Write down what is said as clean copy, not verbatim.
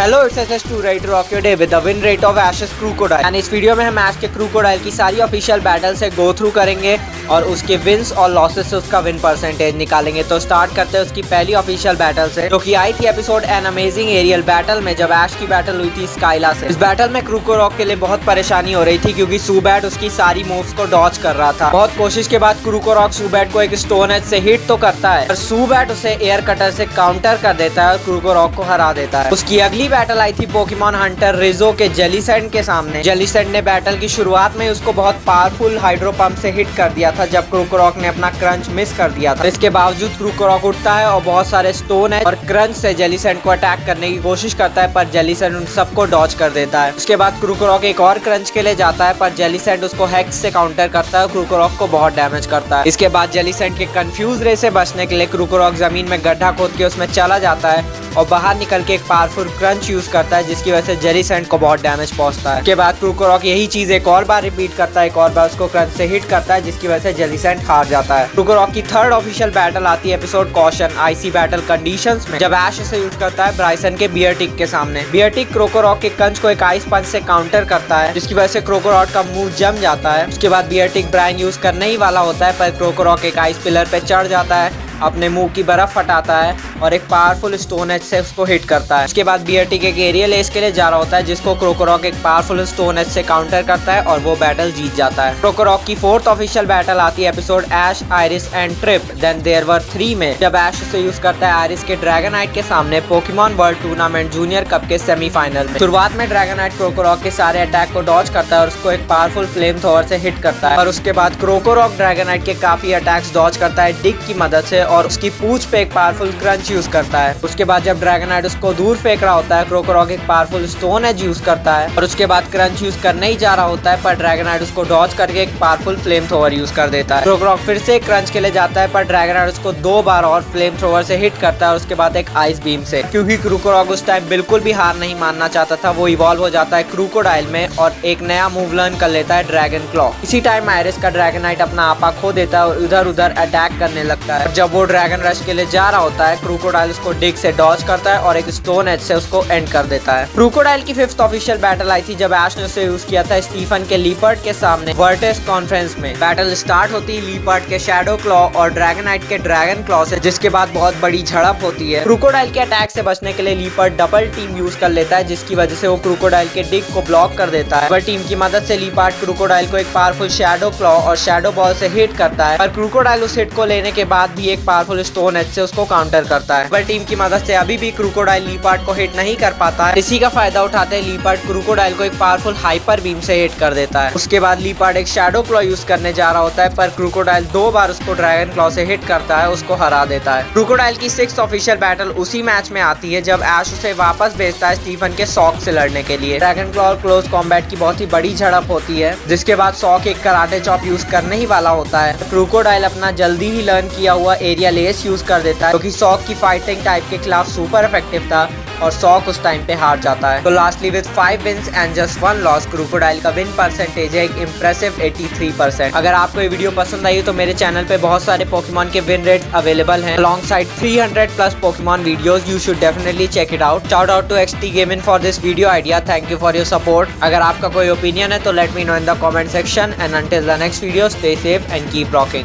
Hello it's SS2 ready to rock your day with the win rate of Ashes Crocodile। And इस video में हम ऐश के क्रूकोडाइल की सारी ऑफिशियल बैटल से गो थ्रू करेंगे और उसके विंस और लॉसेस से उसका विन परसेंटेज निकालेंगे। तो स्टार्ट करते हैं उसकी पहली ऑफिशियल बैटल से, जो कि आई थी episode an amazing aerial battle में, जब ऐश की बैटल हुई थी स्काइला से। इस बैटल में क्रूकोरॉक के लिए बहुत परेशानी हो रही थी क्योंकि सूबैट उसकी सारी मूव्स को डॉज कर रहा था। बहुत कोशिश के बाद क्रूकोरॉक सूबैट को एक स्टोन एज से हिट तो करता है, पर सूबैट उसे एयर कटर से काउंटर कर देता है और क्रूकोरॉक को हरा देता है। उसकी अगली बैटल आई थी पोकेमॉन हंटर रिजो के जेलीसेंड के सामने। जेलीसेंड ने बैटल की शुरुआत में उसको बहुत पावरफुल हाइड्रो पंप से हिट कर दिया था जब क्रूकोरॉक ने अपना क्रंच मिस कर दिया था। इसके बावजूद क्रूकोरॉक उठता है और बहुत सारे स्टोन है और क्रंच से जेलीसेंड को अटैक करने की कोशिश करता है, पर जेलीसेंड उन सबको डॉज कर देता है। उसके बाद क्रूकोरॉक एक और क्रंच के लिए जाता है, पर जेलीसेंड उसको हेक्स से काउंटर करता है और क्रूकोरॉक को बहुत डैमेज करता है। इसके बाद जेलीसेंड के कंफ्यूज रे से बचने के लिए क्रूकोरॉक जमीन में गड्ढा खोद के उसमें चला जाता है और बाहर निकल के एक पावरफुल क्रंच यूज करता है, जिसकी वजह से जेलीसेंड को बहुत डैमेज पहुंचता है। उसके बाद क्रूकोरॉक यही चीज एक और बार रिपीट करता है, एक और बार उसको क्रंच से हिट करता है, जिसकी वजह से जेलीसेंड हार जाता है। क्रूकोरॉक की थर्ड ऑफिशियल बैटल आती है episode caution IC battle conditions में, जब ऐश इसे यूज करता है ब्राइसन के बियरटिक के सामने। बियरटिक क्रूकोरॉक के कंच को एक आइस पंच से काउंटर करता है, जिसकी वजह से क्रूकोरॉक का मुंह जम जाता है। उसके बाद बियरटिक ब्राइन यूज करने ही वाला होता है, पर क्रूकोरॉक एक आइस पिलर पे चढ़ जाता है, अपने मुंह की बर्फ हटाता है और एक पावरफुल स्टोन एज से उसको हिट करता है। उसके बाद बियरटिक एक एरियल एज के लिए जा रहा होता है, जिसको क्रूकोरॉक एक पावरफुल स्टोन एज से काउंटर करता है और वो बैटल जीत जाता है। क्रूकोरॉक की फोर्थ ऑफिशियल बैटल आती है episode Ash Iris and Trip then there were 3 में, जब ऐश उसे यूज करता है आयरिस के ड्रैगनाइट के सामने Pokemon world tournament junior cup के सेमीफाइनल में। शुरुआत में ड्रैगनाइट क्रूकोरॉक के सारे अटैक को डॉज करता है और उसको एक पावरफुल फ्लेम थ्रोअर से हिट करता है, और उसके बाद क्रूकोरॉक ड्रैगनाइट के काफी अटैक्स डॉज करता है डिग की मदद से और उसकी पूंछ पे एक पावरफुल क्रंच यूज करता है। उसके बाद जब ड्रैगनाइट उसको दूर फेंक रहा होता है, क्रूकोरॉक एक पावरफुल स्टोन एज यूज करता है और उसके बाद क्रंच यूज करने ही जा रहा होता है, पर ड्रैगनाइट उसको डॉज करके एक पावरफुल फ्लेम थ्रोअर यूज कर देता है। क्रूकोरॉक फिर से क्रंच के लिए जाता है, पर ड्रैगनाइट उसको 2 बार और फ्लेम थ्रोअर से हिट करता है और उसके बाद एक आइस बीम से। क्योंकि क्रूकोरॉक उस टाइम बिल्कुल भी हार नहीं मानना चाहता था, वो इवॉल्व हो जाता है क्रूकोडाइल में और एक नया मूव लर्न कर लेता है ड्रैगन क्लॉ। इसी टाइम आयरिस का ड्रैगनाइट अपना आपा खो देता है और इधर उधर अटैक करने लगता है। जब वो ड्रैगन रश के लिए जा रहा होता है, क्रूकोडाइल उसको डिग से डॉज करता है और एक स्टोन एज से उसको एंड कर देता है। क्रूकोडाइल की 5th ऑफिशियल बैटल आई थी जब ऐश ने उसे यूज किया था स्टीफन के लीपर्ड के सामने वर्टेस कॉन्फ्रेंस में। बैटल स्टार्ट होती है लीपर्ड के शैडो क्लॉ और ड्रैगनाइट के ड्रैगन क्लॉ से, जिसके बाद बहुत बड़ी झड़प होती है। क्रूकोडाइल के अटैक से बचने के लिए लीपर्ड डबल टीम यूज कर लेता है, जिसकी वजह से वो क्रूकोडाइल के डिग को ब्लॉक कर देता है। डबल टीम की मदद से लीपर्ड क्रूकोडाइल को एक पावरफुल शैडो क्लॉ और शैडो बॉल से हिट करता है, पर क्रूकोडाइल उस हिट को लेने के बाद भी एक पावरफुल स्टोन एज से उसको काउंटर करता है। डबल टीम की मदद से अभी भी क्रूकोडाइल लीपर्ड को हिट नहीं कर पाता है। इसी का फायदा उठाते लीपर्ड क्रूकोडाइल को एक पावरफुल हाइपर बीम से हिट कर देता है। उसके बाद लीपर्ड एक शैडो क्लॉ यूज करने जा रहा होता है, पर क्रूकोडाइल 2 बार उसको ड्रैगन क्लॉ से हिट करता है, उसको हरा देता है। क्रूकोडाइल की 6th ऑफिशियल बैटल उसी मैच में आती है जब ऐश उसे वापस भेजता है स्टीफन के सॉक से लड़ने के लिए। ड्रैगन क्लॉ और क्लोज कॉम्बैट की बहुत ही बड़ी झड़प होती है, जिसके बाद सॉक एक कराटे चॉप यूज करने ही वाला होता है। क्रूकोडाइल अपना जल्दी ही लर्न किया हुआ एरियल एस यूज कर देता है, क्योंकि सॉक की फाइटिंग टाइप के खिलाफ सुपर इफेक्टिव था और सॉक उस टाइम पे हार जाता है। तो lastly with 5 wins and just 1 loss, crocodile का विन परसेंटेज है एक इंप्रेसिव 83%। अगर आपको ये वीडियो पसंद आई तो मेरे चैनल पे बहुत सारे पोकेमॉन के विन रेट्स अवेलेबल हैं alongside 300+ Pokemon videos. You should definitely check it out. Shout out to XT Gaming for this video idea. Thank you for your support. अगर आपका कोई ओपिनियन है तो let me know in the comment section and until the next video stay safe and keep rocking.